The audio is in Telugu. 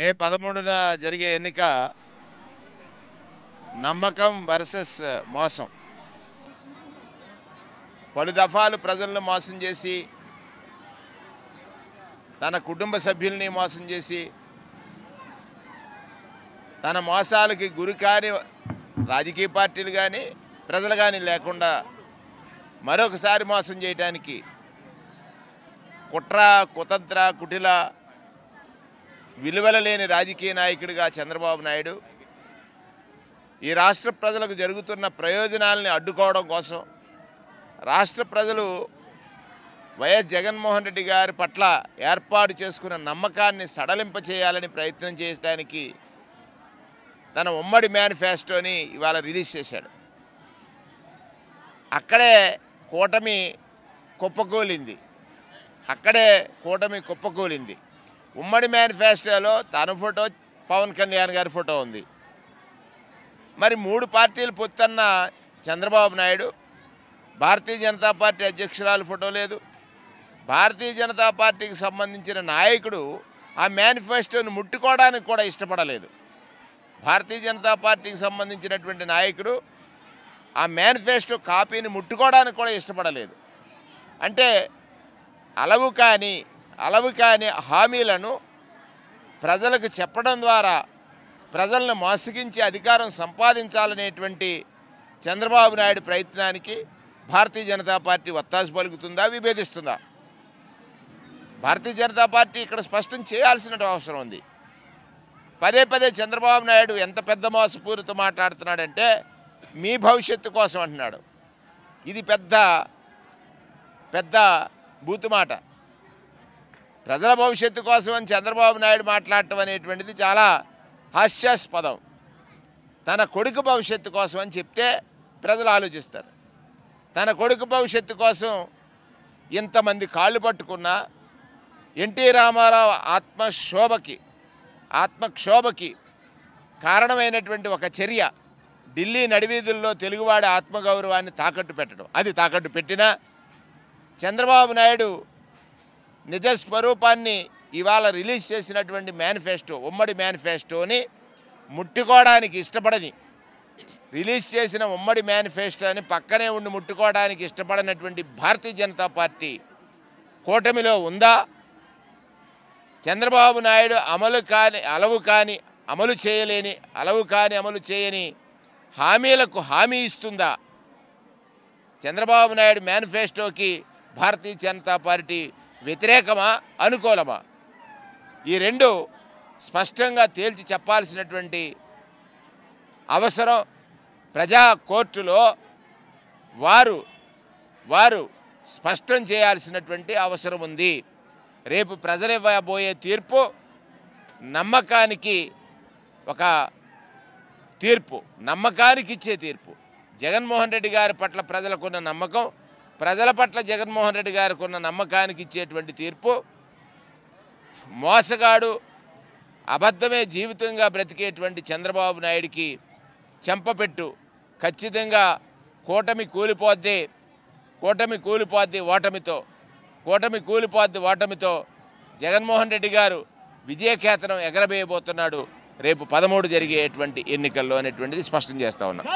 మే 13న జరిగే ఎన్నిక నమ్మకం వర్సెస్ మోసం. పలు దఫాలు ప్రజలను మోసం చేసి, తన కుటుంబ సభ్యుల్ని మోసం చేసి, తన మోసాలకి గురి కాని రాజకీయ పార్టీలు కానీ ప్రజలు కానీ లేకుండా మరొకసారి మోసం చేయడానికి కుట్ర, కుతంత్ర, కుటిల, విలువల లేని రాజకీయ నాయకుడిగా చంద్రబాబు నాయుడు ఈ రాష్ట్ర ప్రజలకు జరుగుతున్న ప్రయోజనాలని అడ్డుకోవడం కోసం రాష్ట్ర ప్రజలు వైఎస్ జగన్మోహన్ రెడ్డి గారి పట్ల ఏర్పాటు చేసుకున్న నమ్మకాన్ని సడలింపచేయాలని ప్రయత్నం చేయడానికి తన ఉమ్మడి మేనిఫెస్టోని ఇవాళ రిలీజ్ చేశాడు. అక్కడే కూటమి కుప్పకూలింది. ఉమ్మడి మేనిఫెస్టోలో తన ఫోటో, పవన్ కళ్యాణ్ గారి ఫోటో ఉంది. మరి మూడు పార్టీలు పొత్తన్న చంద్రబాబు నాయుడు, భారతీయ జనతా పార్టీ అధ్యక్షురాలు ఫోటో లేదు. భారతీయ జనతా పార్టీకి సంబంధించిన నాయకుడు ఆ మేనిఫెస్టోని ముట్టుకోవడానికి కూడా ఇష్టపడలేదు. భారతీయ జనతా పార్టీకి సంబంధించినటువంటి నాయకుడు ఆ మేనిఫెస్టో కాపీని ముట్టుకోవడానికి కూడా ఇష్టపడలేదు. అంటే అలవు కాని హామీలను ప్రజలకు చెప్పడం ద్వారా ప్రజలను మోసగించి అధికారం సంపాదించాలనేటువంటి చంద్రబాబు నాయుడు ప్రయత్నానికి భారతీయ జనతా పార్టీ వత్తాసు పలుకుతుందా, విభేదిస్తుందా? భారతీయ జనతా పార్టీ ఇక్కడ స్పష్టం చేయాల్సిన అవసరం ఉంది. పదే పదే చంద్రబాబు నాయుడు ఎంత పెద్ద మోసపూరిత మాట్లాడుతున్నాడంటే మీ భవిష్యత్తు కోసం అంటున్నాడు. ఇది పెద్ద బూతు మాట. ప్రజల భవిష్యత్తు కోసం అని చంద్రబాబు నాయుడు మాట్లాడటం అనేటువంటిది చాలా హాస్యాస్పదం. తన కొడుకు భవిష్యత్తు కోసం అని చెప్తే ప్రజలు ఆలోచిస్తారు. తన కొడుకు భవిష్యత్తు కోసం ఇంతమంది కాళ్ళు పట్టుకున్నా ఎన్టీ రామారావు ఆత్మక్షోభకి కారణమైనటువంటి ఒక చర్య ఢిల్లీ నడివీధుల్లో తెలుగువాడి ఆత్మగౌరవాన్ని తాకట్టు పెట్టడం. అది తాకట్టు పెట్టినా చంద్రబాబు నాయుడు నిజస్వరూపాన్ని ఇవాళ రిలీజ్ చేసినటువంటి మేనిఫెస్టో, ఉమ్మడి మేనిఫెస్టోని ముట్టుకోవడానికి ఇష్టపడని, రిలీజ్ చేసిన ఉమ్మడి మేనిఫెస్టోని పక్కనే ఉండి ముట్టుకోవడానికి ఇష్టపడనటువంటి భారతీయ జనతా పార్టీ కూటమిలో ఉందా? చంద్రబాబు నాయుడు అమలు చేయని హామీలకు హామీ ఇస్తుందా? చంద్రబాబు నాయుడు మేనిఫెస్టోకి భారతీయ జనతా పార్టీ వ్యతిరేకమా, అనుకూలమా? ఈ రెండు స్పష్టంగా తేల్చి చెప్పాల్సినటువంటి అవసరం ప్రజా కోర్టులో వారు స్పష్టం చేయాల్సినటువంటి అవసరం ఉంది. రేపు ప్రజలు ఇవ్వబోయే తీర్పు నమ్మకానికి ఇచ్చే తీర్పు. జగన్మోహన్ రెడ్డి గారి పట్ల ప్రజలకున్న నమ్మకం, ప్రజల పట్ల జగన్మోహన్ రెడ్డి గారికి ఉన్న నమ్మకానికి ఇచ్చేటువంటి తీర్పు. మోసగాడు, అబద్ధమే జీవితంగా బ్రతికేటువంటి చంద్రబాబు నాయుడికి చెంపపెట్టు. ఖచ్చితంగా కూటమి కూలిపోద్ది ఓటమితో జగన్మోహన్ రెడ్డి గారు విజయకేతనం ఎగరవేయబోతున్నాడు రేపు 13 జరిగేటువంటి ఎన్నికల్లో అనేటువంటిది స్పష్టం చేస్తా ఉన్నాం.